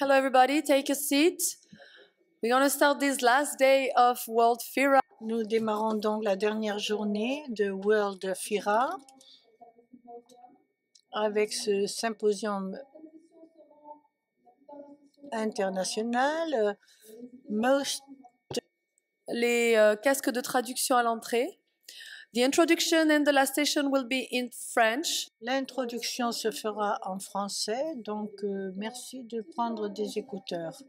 Hello everybody, take a seat. We're going to start this last day of World FIRA. Nous démarrons donc la dernière journée de World FIRA avec ce symposium international. Les casques de traduction à l'entrée. The introduction and the last session will be in French. L'introduction se fera en français, donc merci de prendre des écouteurs.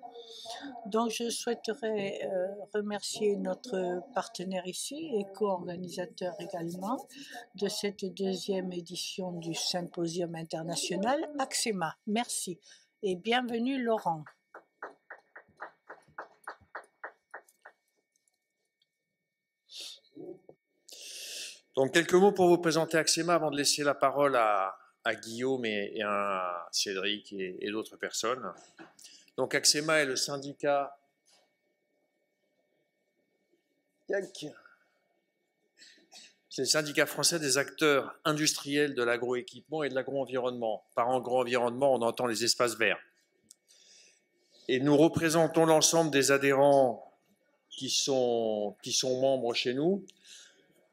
Donc je souhaiterais remercier notre partenaire ici et co-organisateur également de cette deuxième édition du Symposium international, Axema. Merci et bienvenue Laurent. Donc, quelques mots pour vous présenter Axema avant de laisser la parole à Guillaume et à Cédric et d'autres personnes. Donc, Axema est le syndicat... C'est le syndicat français des acteurs industriels de l'agroéquipement et de l'agro-environnement. Par agro-environnement, on entend les espaces verts. Et nous représentons l'ensemble des adhérents qui sont membres chez nous.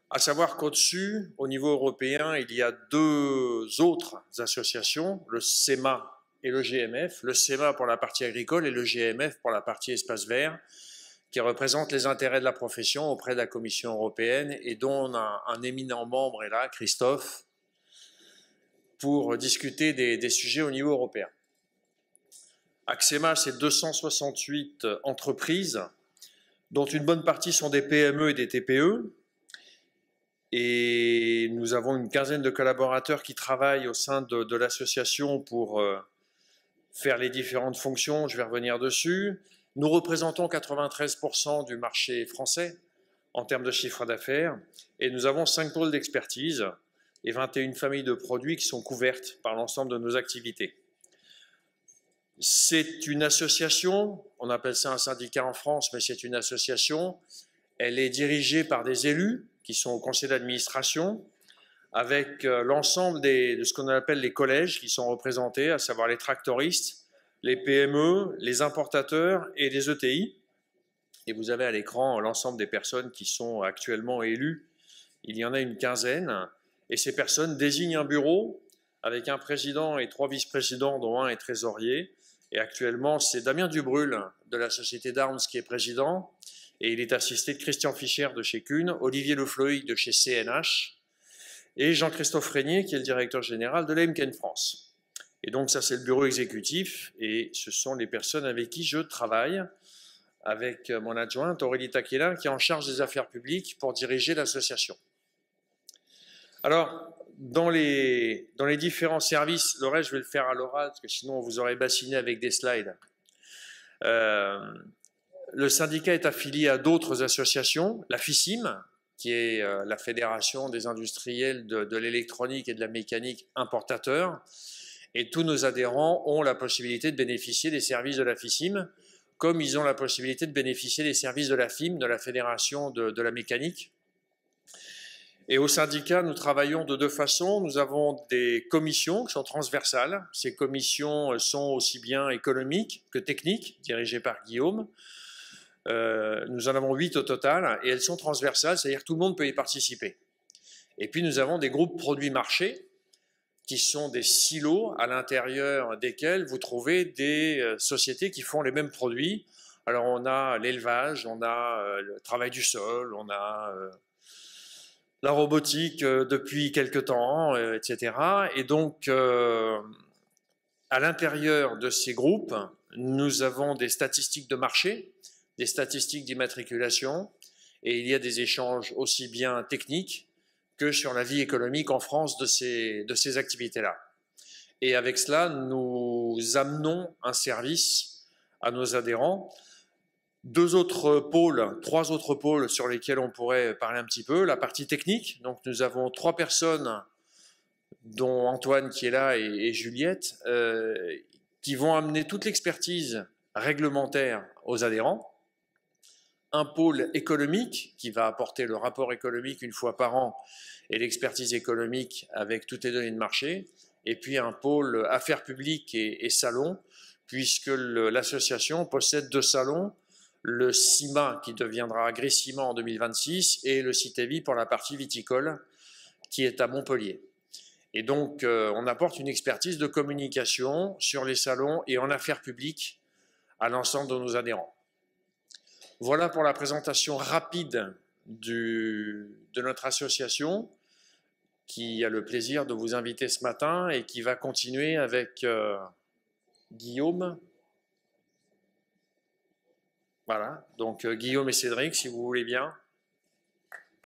À savoir qu'au-dessus, au niveau européen, il y a deux autres associations, le SEMA et le GMF. Le SEMA pour la partie agricole et le GMF pour la partie espace vert, qui représentent les intérêts de la profession auprès de la Commission européenne et dont un éminent membre est là, Christophe, pour discuter des sujets au niveau européen. Axema, c'est 268 entreprises, dont une bonne partie sont des PME et des TPE. Et nous avons une quinzaine de collaborateurs qui travaillent au sein de l'association pour faire les différentes fonctions. Je vais revenir dessus. Nous représentons 93% du marché français en termes de chiffre d'affaires. Et nous avons 5 pôles d'expertise et 21 familles de produits qui sont couvertes par l'ensemble de nos activités. C'est une association, on appelle ça un syndicat en France, mais c'est une association. Elle est dirigée par des élus qui sont au conseil d'administration, avec l'ensemble de ce qu'on appelle les collèges qui sont représentés, à savoir les tractoristes, les PME, les importateurs et les ETI. Et vous avez à l'écran l'ensemble des personnes qui sont actuellement élues. Il y en a une quinzaine. Et ces personnes désignent un bureau avec un président et 3 vice-présidents, dont un est trésorier. Et actuellement, c'est Damien Dubrul de la société d'Arms qui est président. Et il est assisté de Christian Fischer de chez Kuhn, Olivier Lefleuil de chez CNH et Jean-Christophe Régnier qui est le directeur général de la Hemken France. Et donc ça c'est le bureau exécutif et ce sont les personnes avec qui je travaille, avec mon adjointe Aurélie Taquela qui est en charge des affaires publiques pour diriger l'association. Alors, dans les différents services, le reste je vais le faire à l'oral parce que sinon on vous aurait bassiné avec des slides. Le syndicat est affilié à d'autres associations, la FICIM, qui est la Fédération des industriels de l'électronique et de la mécanique importateurs, et tous nos adhérents ont la possibilité de bénéficier des services de la FICIM, comme ils ont la possibilité de bénéficier des services de la FIM, de la Fédération de la mécanique. Et au syndicat, nous travaillons de deux façons. Nous avons des commissions qui sont transversales. Ces commissions sont aussi bien économiques que techniques, dirigées par Guillaume. Nous en avons 8 au total et elles sont transversales, c'est-à-dire que tout le monde peut y participer. Et puis nous avons des groupes produits marchés qui sont des silos à l'intérieur desquels vous trouvez des sociétés qui font les mêmes produits. Alors on a l'élevage, on a le travail du sol, on a la robotique depuis quelque temps, etc. Et donc à l'intérieur de ces groupes, nous avons des statistiques de marché, des statistiques d'immatriculation, et il y a des échanges aussi bien techniques que sur la vie économique en France de ces activités-là. Et avec cela, nous amenons un service à nos adhérents. 3 autres pôles sur lesquels on pourrait parler un petit peu. La partie technique, donc nous avons 3 personnes, dont Antoine qui est là et Juliette, qui vont amener toute l'expertise réglementaire aux adhérents. Un pôle économique qui va apporter le rapport économique une fois par an et l'expertise économique avec toutes les données de marché, et puis un pôle affaires publiques et salons puisque l'association possède 2 salons, le CIMA qui deviendra Agricima en 2026 et le CITEVI pour la partie viticole qui est à Montpellier. Et donc, on apporte une expertise de communication sur les salons et en affaires publiques à l'ensemble de nos adhérents. Voilà pour la présentation rapide de notre association qui a le plaisir de vous inviter ce matin et qui va continuer avec Guillaume. Voilà, donc Guillaume et Cédric, si vous voulez bien.